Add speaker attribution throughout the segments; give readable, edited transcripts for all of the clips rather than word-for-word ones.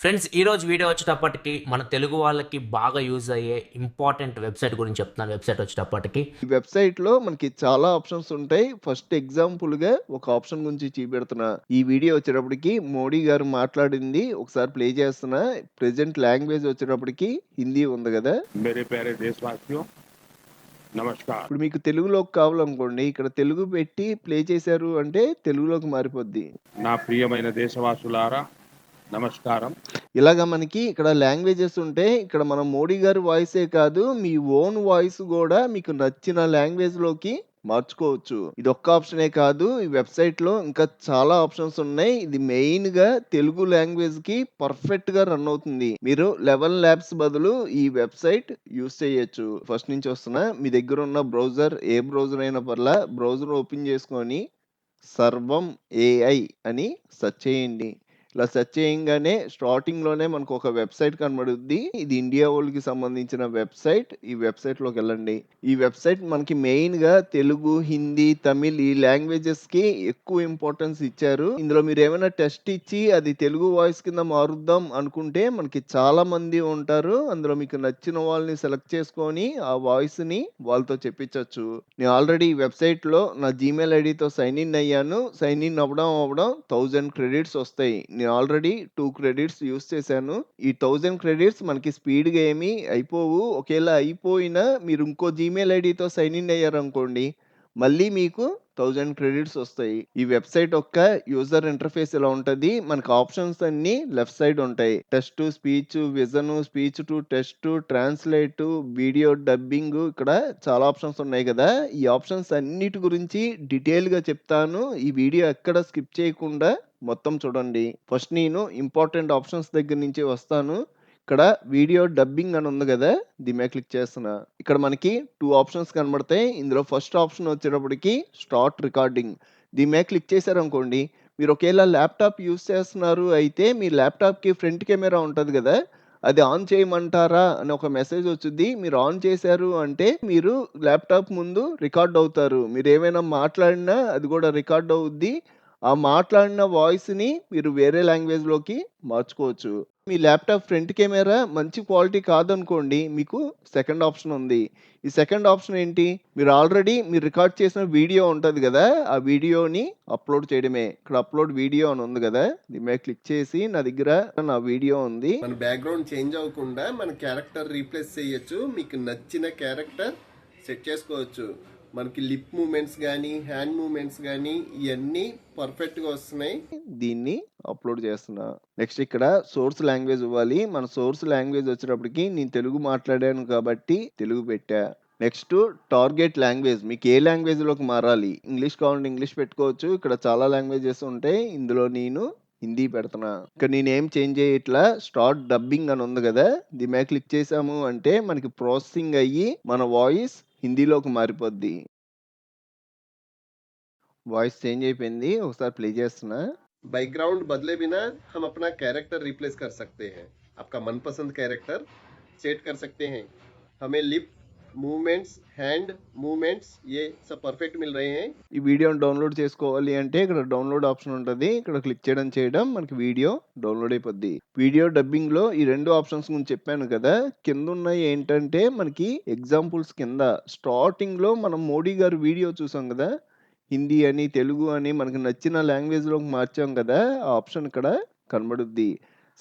Speaker 1: Friends ఈరోజు video వచ్చేటప్పటికి మన తెలుగు వాళ్ళకి బాగా యూజ్ అయ్యే ఇంపార్టెంట్ వెబ్సైట్ గురించి చెప్తున్నాను. వెబ్సైట్ వచ్చేటప్పటికి
Speaker 2: ఈ వెబ్‌సైట్‌లో మనకి చాలా ఆప్షన్స్ ఉంటాయి. ఫస్ట్ ఎగ్జాంపుల్‌గా ఒక ఆప్షన్ గురించి చూపెడుతున్నా. ఈ వీడియో వచ్చేటప్పటికి మోడీ గారు మాట్లాడింది ఒకసారి ప్లే చేస్తున్నా. ప్రెజెంట్ లాంగ్వేజ్ వచ్చేటప్పటికి హిందీ ఉంది గదా!
Speaker 3: मेरे प्यारे देशवासियों नमस्कार।
Speaker 2: ఇప్పుడు మీకు తెలుగులోకి కావాలనుకోండి. ఇక్కడ తెలుగు పెట్టి ప్లే చేశారు అంటే తెలుగులోకి మారిపోద్ది.
Speaker 3: నా ప్రియమైన దేశవాసులారా నమస్కారం।
Speaker 2: ఇలాగ మనకి ఇక్కడ లాంగ్వేజెస్ ఉంటాయి. ఇక్కడ మన మోడీ గారి వాయిసే కాదు, మీ ఓన్ వాయిస్ గూడా మీకు నచ్చిన లాంగ్వేజ్‌లోకి మార్చుకోవచ్చు. ఇదొక్క ఆప్షనే కాదు. ఈ వెబ్‌సైట్‌లో ఇంకా చాలా ఆప్షన్స్ ఉన్నాయి. ఇది మెయిన్‌గా తెలుగు లాంగ్వేజ్‌కి పర్ఫెక్ట్‌గా రన్ అవుతుంది. మీరు 11 ల్యాబ్స్ బదులు ఈ వెబ్‌సైట్ యూజ్ చేయొచ్చు. ఫస్ట్ నుంచి వస్తున్నా. మీ దగ్గరున్న బ్రౌజర్ ఏ బ్రౌజర్ అయినా పర్లా బ్రౌజర్ ఓపెన్ చేసుకొని సర్వం ఏఐ అని సెర్చ్ చేయండి. ఇలా సెర్చ్ చేయంగానే స్టార్టింగ్‌లోనే మనకొక వెబ్‌సైట్ కనబడుద్ది. ఇది ఇండియా వోళ్ళకి సంబంధించిన వెబ్‌సైట్. ఈ వెబ్‌సైట్‌లోకెళ్ళండి. ఈ వెబ్‌సైట్ మనకి మెయిన్‌గా తెలుగు, హిందీ, తమిళ్ ఈ లాంగ్వేజెస్‌కి ఎక్కువ ఇంపార్టెన్స్ ఇచ్చారు. ఇందులో మీరేమైనా టెస్ట్ ఇచ్చి అది తెలుగు వాయిస్ కింద మారుద్దాం అనుకుంటే మనకి చాలా మంది ఉంటారు. అందులో మీకు నచ్చిన వాళ్ళని సెలెక్ట్ చేసుకొని ఆ వాయిస్‌ని వాళ్ళతో చెప్పించొచ్చు. నేను ఆల్రెడీ ఈ వెబ్‌సైట్‌లో నా జీమెయిల్ ఐడీతో సైన్ ఇన్ అయ్యాను. సైన్ ఇన్ అవ్వడం 1000 క్రెడిట్స్ వస్తాయి. నేను ఆల్రెడీ 2 క్రెడిట్స్ యూజ్ చేశాను. ఈ 1000 క్రెడిట్స్ మనకి స్పీడ్‌గా ఏమి అయిపోవు. ఒకేళ అయిపోయినా మీరు ఇంకో జీమెయిల్ ఐడీతో సైన్ ఇన్ అయ్యారనుకోండి, మళ్ళీ మీకు 1000 క్రెడిట్స్ వస్తాయి. ఈ వెబ్‌సైట్ యొక్క యూజర్ ఇంటర్‌ఫేస్ ఇలా ఉంటది. మనకు ఆప్షన్స్ అన్నీ లెఫ్ట్ సైడ్ ఉంటాయి. Text to speech, vision, speech to text, translate, video dubbing ఇక్కడ చాలా ఆప్షన్స్ ఉన్నాయి గదా! ఈ ఆప్షన్స్ అన్నిటి గురించి డీటెయిల్‌గా చెప్తాను. ఈ వీడియో ఎక్కడ స్కిప్ చేయకుండా మొత్తం చూడండి. ఫస్ట్ నేను ఇంపార్టెంట్ ఆప్షన్స్ దగ్గర నుంచి వస్తాను. ఇక్కడ వీడియో డబ్బింగ్ అని ఉంది గదా! దీని మీద క్లిక్ చేస్తున్నా. ఇక్కడ మనకి 2 ఆప్షన్స్ కనబడతాయి. ఇందులో ఫస్ట్ ఆప్షన్ వచ్చేటప్పటికి స్టార్ట్ రికార్డింగ్. దీని మీద క్లిక్ చేశారనుకోండి, మీరు ఒకేళ ల్యాప్‌టాప్ యూజ్ చేస్తున్నారు అయితే మీ ల్యాప్‌టాప్‌కి ఫ్రంట్ కెమెరా ఉంటది గదా! అది ఆన్ చేయమంటారా అని ఒక మెసేజ్ వచ్చుద్ది. మీరు ఆన్ చేశారు అంటే మీరు ల్యాప్‌టాప్ ముందు రికార్డ్ అవుతారు. మీరేమైనా మాట్లాడినా అది గూడా రికార్డ్ అవుద్ది. ఆ మాట్లాడిన వాయిస్‌ని మీరు వేరే లాంగ్వేజ్‌లోకి మార్చుకోవచ్చు. మీ ల్యాప్‌టాప్ ఫ్రంట్ కెమెరా మంచి క్వాలిటీ కాదనుకోండి, మీకు సెకండ్ ఆప్షన్ ఉంది. ఈ సెకండ్ ఆప్షన్ ఏంటి? మీరు రికార్డ్ చేసిన వీడియో ఉంటది గదా! ఆ వీడియోని అప్‌లోడ్ చేయడమే. ఇక్కడ అప్‌లోడ్ వీడియో అని ఉంది గదా! దీని మీద క్లిక్ చేసి నా దగ్గర నా వీడియో ఉంది.
Speaker 4: మన బ్యాక్గ్రౌండ్ చేంజ్ అవ్వకుండా మన క్యారెక్టర్ రీప్లేస్ చేయొచ్చు. మీకు నచ్చిన క్యారెక్టర్ సెట్ చేసుకోవచ్చు. మనకి లిప్ మూమెంట్స్ కానీ హ్యాండ్ మూమెంట్స్ కానీ ఇవన్నీ పర్ఫెక్ట్గా వస్తున్నాయి.
Speaker 2: దీన్ని అప్‌లోడ్ చేస్తున్నా. నెక్స్ట్ ఇక్కడ సోర్స్ లాంగ్వేజ్ ఇవ్వాలి. మన సోర్స్ లాంగ్వేజ్ వచ్చేటప్పటికి నేను తెలుగు మాట్లాడాను కాబట్టి తెలుగు పెట్టా. నెక్స్ట్ టార్గెట్ లాంగ్వేజ్ మీకు ఏ లాంగ్వేజ్‌లోకి మారాలి? ఇంగ్లీష్ కావాలంటే ఇంగ్లీష్ పెట్టుకోవచ్చు. ఇక్కడ చాలా లాంగ్వేజెస్ ఉంటాయి. ఇందులో నేను హిందీ పెడుతున్నా. ఇక్కడ నేనేం చేంజ్ చేయట్లా. స్టార్ట్ డబ్బింగ్ అని ఉంది గదా! దీని మీద క్లిక్ చేసాము అంటే మనకి ప్రాసెసింగ్ అయ్యి మన వాయిస్ హిందీలోకి మారిపోద్ది. వాయిస్ చేంజ్ అయిపోయింది. ఒకసారి ప్లే చేస్తున్నా.
Speaker 4: बैकग्राउंड बदले बिना हम अपना कैरेक्टर रिप्लेस कर सकते हैं. आपका मनपसंद कैरेक्टर सेट कर सकते हैं. हमें लिप मूवमेंट्स हैंड मूवमेंट्स ये सब परफेक्ट मिल रहे हैं.
Speaker 2: ఈ వీడియోని డౌన్‌లోడ్ చేసుకోవాలి అంటే ఇక్కడ డౌన్‌లోడ్ ఆప్షన్ ఉంటది. ఇక్కడ క్లిక్ చేయడం మనకి వీడియో డౌన్‌లోడ్ అయిపోద్ది. వీడియో డబ్బింగ్‌లో ఈ 2 ఆప్షన్స్ గురించి చెప్పాను కదా! కిందున్నయి ఏంటంటే మనకి ఎగ్జాంపుల్స్ కింద స్టార్టింగ్‌లో మనం మోడీ గారి వీడియో చూసాం గదా! హిందీ అని, తెలుగు అని మనకు నచ్చిన లాంగ్వేజ్‌లోకి మార్చాం కదా! ఆ ఆప్షన్ ఇక్కడ కనబడుద్ది.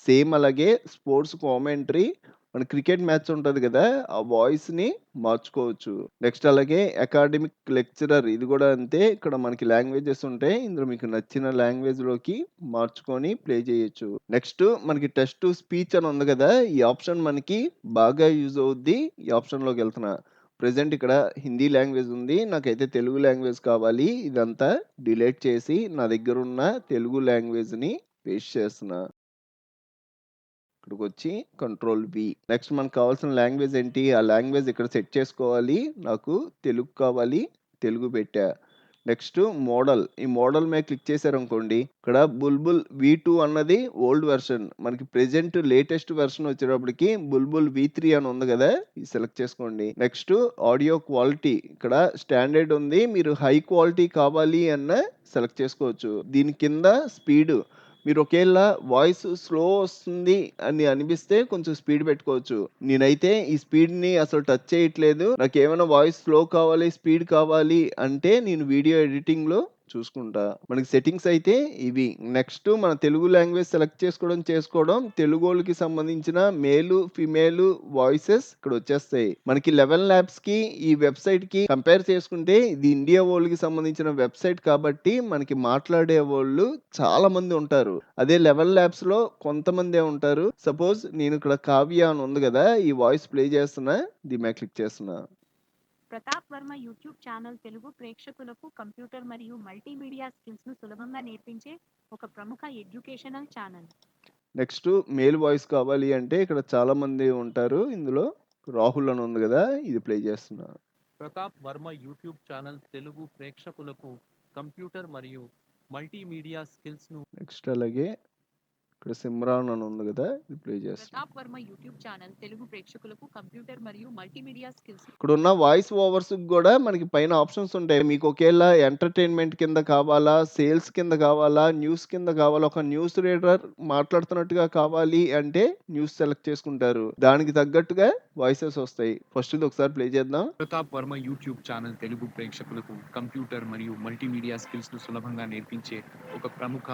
Speaker 2: సేమ్ అలాగే స్పోర్ట్స్ కామెంటరీ మన క్రికెట్ మ్యాచ్ ఉంటది గదా! ఆ వాయిస్‌ని మార్చుకోవచ్చు. నెక్స్ట్ అలాగే అకాడమిక్ లెక్చరర్ ఇది గూడా అంతే. ఇక్కడ మనకి లాంగ్వేజెస్ ఉంటాయి. ఇందులో మీకు నచ్చిన లాంగ్వేజ్‌లోకి మార్చుకొని ప్లే చేయొచ్చు. నెక్స్ట్ మనకి టెక్స్ట్ టు స్పీచ్ అని ఉంది గదా! ఈ ఆప్షన్ మనకి బాగా యూజ్ అవుద్ది. ఈ ఆప్షన్‌లోకెళ్తున్నా. ప్రెజెంట్ ఇక్కడ హిందీ లాంగ్వేజ్ ఉంది. నాకైతే తెలుగు లాంగ్వేజ్ కావాలి. ఇదంతా డిలీట్ చేసి నా దగ్గరున్న తెలుగు లాంగ్వేజ్‌ని పేస్ట్ చేస్తున్నా. ఇక్కడికొచ్చి కంట్రోల్ వి. నెక్స్ట్ మనకు కావాల్సిన లాంగ్వేజ్ ఏంటి? ఆ లాంగ్వేజ్ ఇక్కడ సెట్ చేసుకోవాలి. నాకు తెలుగు కావాలి. తెలుగు పెట్టా. Next model. ఈ మోడల్ మీద క్లిక్ చేశారనుకోండి. ఇక్కడ బుల్‌బుల్ వి2 అన్నది ఓల్డ్ వెర్షన్. మనకి ప్రెజెంట్ లేటెస్ట్ వెర్షన్ వచ్చేటప్పటికి బుల్‌బుల్ వి3 అని ఉంది గదా! ఇది సెలెక్ట్ చేసుకోండి. Next audio quality. ఇక్కడ స్టాండర్డ్ ఉంది. మీరు హై క్వాలిటీ కావాలి అన్నా సెలెక్ట్ చేసుకోవచ్చు. దీని కింద స్పీడ్. మీరు ఒకేళ వాయిస్ స్లో వస్తుంది అని అనిపిస్తే కొంచెం స్పీడ్ పెట్టుకోవచ్చు. నేనైతే ఈ స్పీడ్‌ని అసలు టచ్ చేయట్లేదు. నాకేమైనా వాయిస్ స్లో కావాలి, స్పీడ్ కావాలి అంటే నేను వీడియో ఎడిటింగ్‌లో చూసుకుంటా. మనకి సెట్టింగ్స్ అయితే ఇవి. నెక్స్ట్ మన తెలుగు లాంగ్వేజ్ సెలెక్ట్ చేసుకోవడం. తెలుగోళ్ళకి సంబంధించిన మేలు, ఫీమేలు వాయిసెస్ ఇక్కడొచ్చేస్తాయి. మనకి 11 ల్యాబ్స్‌కి ఈ వెబ్‌సైట్‌కి కంపేర్ చేసుకుంటే ఇది ఇండియా వోళ్ళకి సంబంధించిన వెబ్‌సైట్ కాబట్టి మనకి మాట్లాడేవోళ్ళు చాలా మంది ఉంటారు. అదే 11 ల్యాబ్స్‌లో కొంతమందే ఉంటారు. సపోజ్ నేను ఇక్కడ కావ్య అని ఉంది గదా! ఈ వాయిస్ ప్లే చేస్తున్నా. దీని మీద క్లిక్ చేస్తున్నా.
Speaker 5: ప్రతాప్ వర్మ యూట్యూబ్ ఛానల్ తెలుగు ప్రేక్షకులకు కంప్యూటర్ మరియు మల్టీమీడియా స్కిల్స్ ను సులభంగా నేర్పించే ఒక ప్రముఖ educational channel.
Speaker 2: Next male voice కావాలి అంటే ఇక్కడ చాలా మంది ఉంటారు. ఇందులో రాహుల్ అని ఉంది గదా! ఇది ప్లే చేస్తున్నా.
Speaker 6: ప్రతాప్ వర్మ యూట్యూబ్ ఛానల్ తెలుగు ప్రేక్షకులకు కంప్యూటర్ మరియు మల్టీమీడియా స్కిల్స్ను
Speaker 2: నెక్స్ట్ అలాగే ఇక్కడ సిమ్రాన్ అని ఉంది గదా! ఇది ప్లే చేస్తున్నా.
Speaker 5: ప్రతాప్ వర్మ యూట్యూబ్ ఛానల్ తెలుగు ప్రేక్షకులకు కంప్యూటర్ మరియు మల్టీమీడియా స్కిల్స్
Speaker 2: ఇక్కడున్న వాయిస్ ఓవర్స్‌కి గూడా మనకి పైన ఆప్షన్స్ ఉంటాయి. మీకు ఒకేళ ఎంటర్‌టైన్‌మెంట్ కింద కావాలా, సేల్స్ కింద కావాలా, న్యూస్ కింద కావాలా, ఒక న్యూస్ రీడర్ మాట్లాడుతున్నట్టుగా కావాలి అంటే న్యూస్ సెలెక్ట్ చేసుకుంటారు. దానికి తగ్గట్టుగా వాయిసెస్ వస్తాయి. ఫస్ట్‌ది ఒకసారి ప్లే చేద్దాం.
Speaker 7: ప్రతాప్ వర్మ యూట్యూబ్ ఛానల్ తెలుగు ప్రేక్షకులకు కంప్యూటర్ మరియు మల్టీమీడియా స్కిల్స్ ను సులభంగా నేర్పించే ఒక ప్రముఖ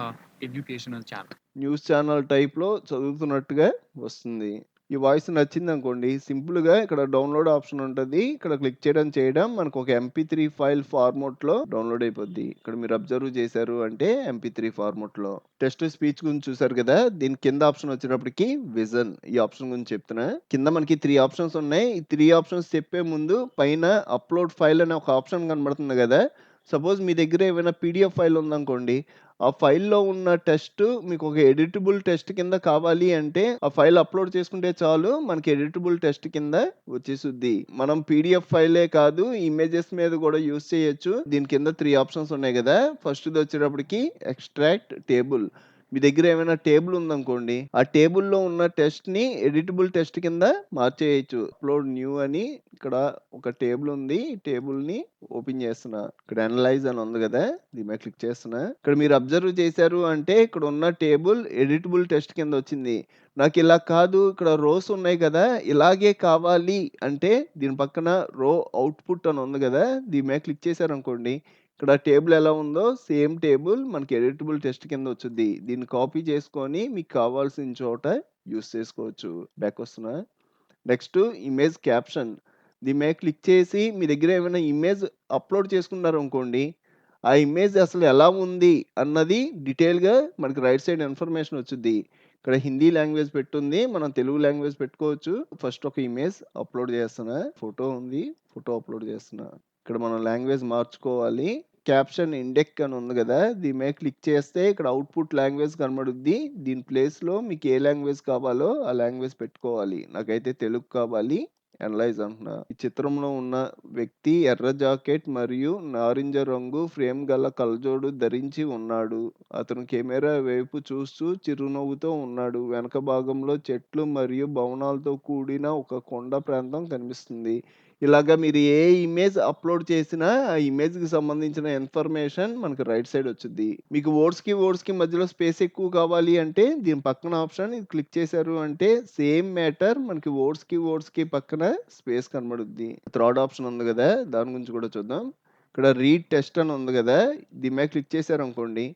Speaker 7: ఎడ్యుకేషనల్ ఛానల్.
Speaker 2: న్యూస్ ఛానల్ టైప్‌లో చదువుతున్నట్టుగా వస్తుంది. ఈ వాయిస్ నచ్చిందనుకోండి సింపుల్‌గా ఇక్కడ డౌన్‌లోడ్ ఆప్షన్ ఉంటది. ఇక్కడ క్లిక్ చేయడం మనకు ఒక ఎంపీ3 ఫైల్ ఫార్మాట్‌లో డౌన్‌లోడ్ అయిపోద్ది. ఇక్కడ మీరు అబ్జర్వ్ చేశారు అంటే ఎంపీ3 ఫార్మాట్‌లో. టెక్స్ట్ టు స్పీచ్ గురించి చూసారు కదా! దీని కింద ఆప్షన్ వచ్చేటప్పటికి విజన్ ఈ ఆప్షన్ గురించి చెప్తున్నా. కింద మనకి 3 ఆప్షన్స్ ఉన్నాయి. ఈ 3 ఆప్షన్స్ చెప్పే ముందు పైన అప్‌లోడ్ ఫైల్ అనే ఒక ఆప్షన్ కనబడుతుంది కదా! సపోజ్ మీ దగ్గర ఏమైనా పీడీఎఫ్ ఫైల్ ఉందనుకోండి. ఆ ఫైల్‌లో ఉన్న టెక్స్ట్ మీకు ఒక ఎడిటబుల్ టెక్స్ట్ కింద కావాలి అంటే ఆ ఫైల్ అప్‌లోడ్ చేసుకుంటే చాలు మనకి ఎడిటబుల్ టెక్స్ట్ కింద వచ్చేసుద్ది. మనం పీడీఎఫ్ ఫైలే కాదు ఇమేజెస్ మీద కూడా యూజ్ చేయొచ్చు. దీని కింద 3 ఆప్షన్స్ ఉన్నాయి కదా! ఫస్ట్‌ది వచ్చేటప్పటికి ఎక్స్ట్రాక్ట్ టేబుల్. మీ దగ్గర ఏమైనా టేబుల్ ఉందనుకోండి. ఆ టేబుల్‌లో ఉన్న టెక్స్ట్‌ని ఎడిటబుల్ టెక్స్ట్ కింద మార్చేయొచ్చు. అప్‌లోడ్ న్యూ అని ఇక్కడ ఒక టేబుల్ ఉంది. ఈ టేబుల్‌ని ఓపెన్ చేస్తున్నా. ఇక్కడ అనలైజ్ అని ఉంది కదా! దీని మీద క్లిక్ చేస్తున్నా. ఇక్కడ మీరు అబ్జర్వ్ చేశారు అంటే ఇక్కడ ఉన్న టేబుల్ ఎడిటబుల్ టెక్స్ట్ కింద వచ్చింది. నాకు ఇలా కాదు ఇక్కడ రోస్ ఉన్నాయి కదా! ఇలాగే కావాలి అంటే దీని పక్కన రో అవుట్‌పుట్ అని ఉంది కదా! దీని మీద క్లిక్ చేశారనుకోండి. ఇక్కడ టేబుల్ ఎలా ఉందో సేమ్ టేబుల్ మనకి ఎడిటబుల్ టెక్స్ట్ కింద వచ్చుద్ది. దీన్ని కాపీ చేసుకొని మీకు కావాల్సిన చోట యూజ్ చేసుకోవచ్చు. బ్యాక్ వస్తున్నా. Next image caption. దీని మీద క్లిక్ చేసి మీ దగ్గర ఏమైనా ఇమేజ్ అప్‌లోడ్ చేసుకున్నారనుకోండి. ఆ ఇమేజ్ అసలు ఎలా ఉంది అన్నది డీటెయిల్‌గా మనకి రైట్ సైడ్ ఇన్ఫర్మేషన్ వచ్చుద్ది. ఇక్కడ హిందీ లాంగ్వేజ్ పెట్టుంది. మనం తెలుగు లాంగ్వేజ్ పెట్టుకోవచ్చు. ఫస్ట్ ఒక ఇమేజ్ అప్‌లోడ్ చేస్తున్నా. ఫోటో ఉంది. ఫోటో అప్‌లోడ్ చేస్తున్నా. ఇక్కడ మనం లాంగ్వేజ్ మార్చుకోవాలి. క్యాప్షన్ ఇండెక్ అని ఉంది కదా! దీని మీద క్లిక్ చేస్తే ఇక్కడ అవుట్‌పుట్ లాంగ్వేజ్ కనబడుద్ది. దీని ప్లేస్‌లో మీకు ఏ లాంగ్వేజ్ కావాలో ఆ లాంగ్వేజ్ పెట్టుకోవాలి. నాకైతే తెలుగు కావాలి. అనలైజ్ అంటున్నా. ఈ చిత్రంలో ఉన్న వ్యక్తి ఎర్ర జాకెట్ మరియు నారింజ రంగు ఫ్రేమ్ గల కళ్ళజోడు ధరించి ఉన్నాడు. అతను కెమెరా వైపు చూస్తూ చిరునవ్వుతో ఉన్నాడు. వెనక భాగంలో చెట్లు మరియు భవనాలతో కూడిన ఒక కొండ ప్రాంతం కనిపిస్తుంది. ఇలాగ మీరు ఏ ఇమేజ్ అప్‌లోడ్ చేసినా ఆ ఇమేజ్‌కి సంబంధించిన ఇన్ఫర్మేషన్ మనకు రైట్ సైడ్ వచ్చుద్ది. మీకు వర్డ్స్‌కి మధ్యలో స్పేస్ ఎక్కువ కావాలి అంటే దీని పక్కన ఆప్షన్ ఇది క్లిక్ చేశారు అంటే సేమ్ మ్యాటర్ మనకి వర్డ్స్‌కి పక్కన స్పేస్ కనబడుద్ది. థర్డ్ ఆప్షన్ ఉంది కదా! దాని గురించి కూడా చూద్దాం. ఇక్కడ రీడ్ టెక్స్ట్ అని ఉంది కదా! దీని మీద క్లిక్ చేశారనుకోండి.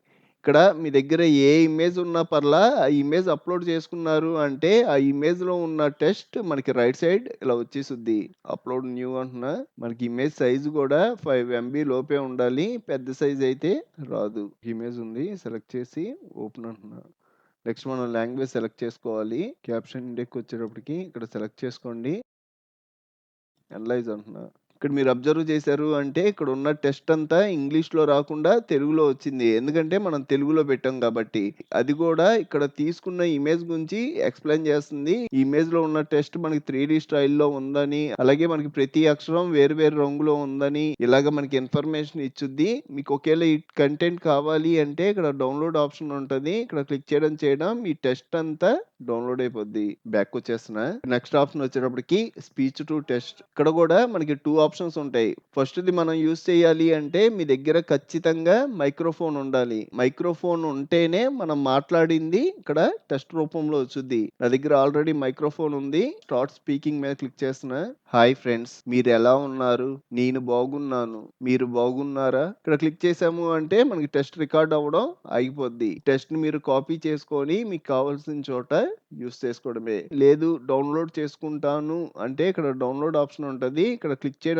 Speaker 2: ఇక్కడ మీ దగ్గర ఏ ఇమేజ్ ఉన్నా పర్లా ఆ ఇమేజ్ అప్‌లోడ్ చేసుకున్నారు అంటే ఆ ఇమేజ్‌లో ఉన్న టెక్స్ట్ మనకి రైట్ సైడ్ ఇలా వచ్చేసుద్ది. అప్‌లోడ్ న్యూ అంటున్నా. మనకి ఇమేజ్ సైజ్ కూడా 5 ఎంబీ లోపే ఉండాలి. పెద్ద సైజ్ అయితే రాదు. ఇమేజ్ ఉంది. సెలెక్ట్ చేసి ఓపెన్ అంటున్నా. నెక్స్ట్ మనం లాంగ్వేజ్ సెలెక్ట్ చేసుకోవాలి. క్యాప్షన్ ఇండెక్స్ వచ్చేటప్పటికి ఇక్కడ సెలెక్ట్ చేసుకోండి. అనలైజ్ అంటున్నా. ఇక్కడ మీరు అబ్జర్వ్ చేశారు అంటే ఇక్కడ ఉన్న టెక్స్ట్ అంతా ఇంగ్లీష్‌లో రాకుండా తెలుగులో వచ్చింది. ఎందుకంటే మనం తెలుగులో పెట్టాం కాబట్టి. అది కూడా ఇక్కడ తీసుకున్న ఇమేజ్ గురించి ఎక్స్‌ప్లెయిన్ చేస్తుంది. ఈ ఇమేజ్‌లో ఉన్న టెక్స్ట్ మనకి 3డీ స్టైల్‌లో ఉందని, అలాగే మనకి ప్రతి అక్షరం వేరు వేరు రంగులో ఉందని, ఇలాగ మనకి ఇన్ఫర్మేషన్ ఇచ్చుద్ది. మీకు ఒకేళ ఈ కంటెంట్ కావాలి అంటే ఇక్కడ డౌన్‌లోడ్ ఆప్షన్ ఉంటది. ఇక్కడ క్లిక్ చేయడం ఈ టెక్స్ట్ అంతా డౌన్‌లోడ్ అయిపోద్ది. బ్యాక్ వచ్చేస్తున్నా. నెక్స్ట్ ఆప్షన్ వచ్చేటప్పటికి స్పీచ్ టు టెక్స్ట్. ఇక్కడ కూడా మనకి 2 ఆప్షన్స్ ఆప్షన్స్ ఉంటాయి. ఫస్ట్‌ది మనం యూజ్ చేయాలి అంటే మీ దగ్గర ఖచ్చితంగా మైక్రోఫోన్ ఉండాలి. మైక్రోఫోన్ ఉంటేనే మనం మాట్లాడింది ఇక్కడ టెస్ట్ రూపంలో వచ్చుద్ది. నా దగ్గర ఆల్రెడీ మైక్రోఫోన్ ఉంది. స్టార్ట్ స్పీకింగ్ మీద క్లిక్ చేస్తున్నా. హాయ్ ఫ్రెండ్స్, మీరెలా ఉన్నారు? నేను బాగున్నాను. మీరు బాగున్నారా? ఇక్కడ క్లిక్ చేసాము అంటే మనకి టెస్ట్ రికార్డ్ అవ్వడం ఆగిపోద్ది. టెస్ట్‌ని మీరు కాపీ చేసుకొని మీకు కావాల్సిన చోట యూజ్ చేసుకోవడమే. లేదు డౌన్‌లోడ్ చేసుకుంటాను అంటే ఇక్కడ డౌన్‌లోడ్ ఆప్షన్ ఉంటది. ఇక్కడ క్లిక్ చేయడం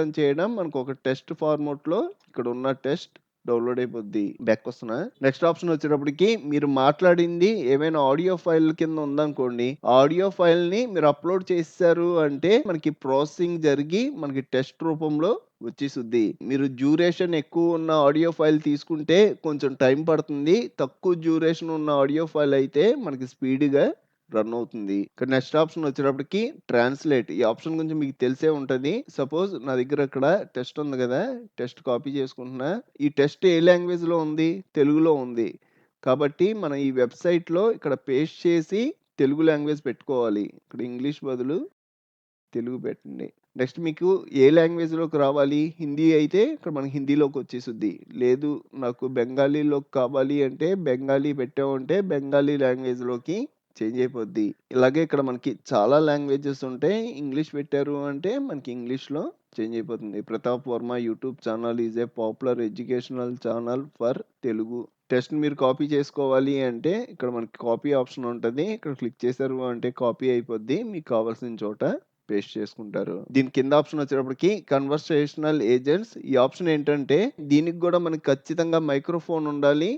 Speaker 2: మనకు ఒక టెస్ట్ ఫార్మాట్‌లో ఇక్కడ ఉన్న టెస్ట్ డౌన్‌లోడ్ అయిపోద్ది. బ్యాక్‌కొస్తున్నా. నెక్స్ట్ ఆప్షన్ వచ్చేటప్పటికి మీరు మాట్లాడింది ఏమైనా ఆడియో ఫైల్ కింద ఉందనుకోండి. ఆడియో ఫైల్‌ని మీరు అప్‌లోడ్ చేసేసారు అంటే మనకి ప్రాసెసింగ్ జరిగి మనకి టెస్ట్ రూపంలో వచ్చేసుద్ది. మీరు డ్యూరేషన్ ఎక్కువ ఉన్న ఆడియో ఫైల్ తీసుకుంటే కొంచెం టైం పడుతుంది. తక్కువ డ్యూరేషన్ ఉన్న ఆడియో ఫైల్ అయితే మనకి స్పీడ్‌గా రన్ అవుతుంది. ఇక్కడ నెక్స్ట్ ఆప్షన్ వచ్చేటప్పటికి ట్రాన్స్లేట్. ఈ ఆప్షన్ గురించి మీకు తెలిసే ఉంటది. సపోజ్ నా దగ్గర ఇక్కడ టెస్ట్ ఉంది కదా! టెస్ట్ కాపీ చేసుకుంటున్నా. ఈ టెస్ట్ ఏ లాంగ్వేజ్‌లో ఉంది? తెలుగులో ఉంది. కాబట్టి మనం ఈ వెబ్‌సైట్‌లో ఇక్కడ పేస్ట్ చేసి తెలుగు లాంగ్వేజ్ పెట్టుకోవాలి. ఇక్కడ ఇంగ్లీష్ బదులు తెలుగు పెట్టండి. నెక్స్ట్ మీకు ఏ లాంగ్వేజ్‌లోకి రావాలి? హిందీ అయితే ఇక్కడ మనకి హిందీలోకి వచ్చేసుద్ది. లేదు నాకు బెంగాలీలోకి కావాలి అంటే బెంగాలీ పెట్టామంటే బెంగాలీ లాంగ్వేజ్‌లోకి చేంజ్ అయిపోద్ది. ఇలాగే ఇక్కడ మనకి చాలా లాంగ్వేజెస్ ఉంటాయి. ఇంగ్లీష్ పెట్టారు అంటే మనకి ఇంగ్లీష్‌లో చేంజ్ అయిపోతుంది. Pratap Varma YouTube channel is a popular educational channel for Telugu. టెస్ట్‌ని మీరు కాపీ చేసుకోవాలి అంటే ఇక్కడ మనకి కాపీ ఆప్షన్ ఉంటది. ఇక్కడ క్లిక్ చేశారు అంటే కాపీ అయిపోద్ది. మీకు కావాల్సిన చోట పేస్ట్ చేసుకుంటారు. దీని కింద ఆప్షన్ వచ్చేటప్పటికి కన్వర్సేషనల్ ఏజెంట్స్. ఈ ఆప్షన్ ఏంటంటే దీనికి కూడా మనకి ఖచ్చితంగా మైక్రోఫోన్ ఉండాలి.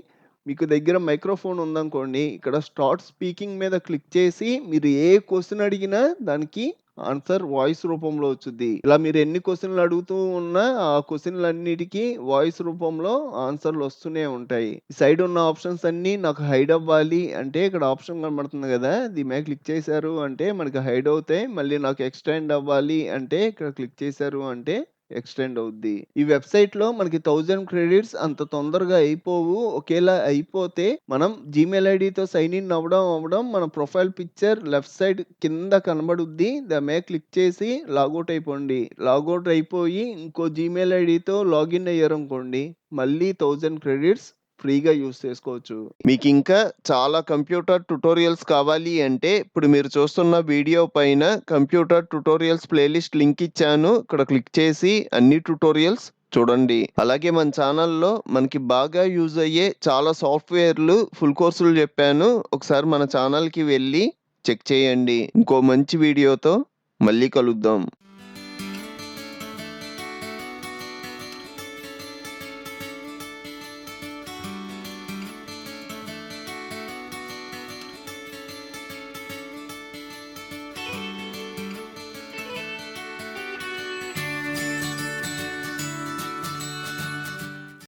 Speaker 2: మీకు దగ్గర మైక్రోఫోన్ ఉందనుకోండి. ఇక్కడ స్టార్ట్ స్పీకింగ్ మీద క్లిక్ చేసి మీరు ఏ క్వెషన్ అడిగినా దానికి ఆన్సర్ వాయిస్ రూపంలో వచ్చుద్ది. ఇలా మీరు ఎన్ని క్వెషన్‌లు అడుగుతూ ఉన్నా ఆ క్వెషన్‌లన్నిటికి వాయిస్ రూపంలో ఆన్సర్‌లు వస్తూనే ఉంటాయి. ఈ సైడ్ ఉన్న ఆప్షన్స్ అన్నీ నాకు హైడ్ అవ్వాలి అంటే ఇక్కడ ఆప్షన్ కనబడుతుంది కదా! దీని మీద క్లిక్ చేశారు అంటే మనకి హైడ్ అవుతాయి. మళ్ళీ నాకు ఎక్స్టెండ్ అవ్వాలి అంటే ఇక్కడ క్లిక్ చేశారు అంటే ఎక్స్టెండ్ అవుద్ది. ఈ వెబ్‌సైట్‌లో మనకి 1000 క్రెడిట్స్ అంత తొందరగా అయిపోవు. ఒకేలా అయిపోతే మనం జీమెయిల్ ఐడీతో సైన్ ఇన్ అవ్వడం మన ప్రొఫైల్ పిక్చర్ లెఫ్ట్ సైడ్ కింద కనబడుద్ది. దాని మీద క్లిక్ చేసి లాగౌట్ అయిపోండి. లాగౌట్ అయిపోయి ఇంకో జీమెయిల్ ఐడీతో లాగిన్ అయ్యారనుకోండి మళ్ళీ 1000 క్రెడిట్స్ ఫ్రీగా యూజ్ చేసుకోవచ్చు. మీకు ఇంకా చాలా కంప్యూటర్ ట్యుటోరియల్స్ కావాలి అంటే ఇప్పుడు మీరు చూస్తున్న వీడియో పైన కంప్యూటర్ ట్యుటోరియల్స్ ప్లేలిస్ట్ లింక్ ఇచ్చాను. ఇక్కడ క్లిక్ చేసి అన్ని ట్యుటోరియల్స్ చూడండి. అలాగే మన ఛానల్‌లో మనకి బాగా యూజ్ అయ్యే చాలా సాఫ్ట్‌వేర్‌లు ఫుల్ కోర్సులు చెప్పాను. ఒకసారి మన ఛానల్‌కి వెళ్ళి చెక్ చేయండి. ఇంకో మంచి వీడియోతో మళ్ళీ కలుద్దాం.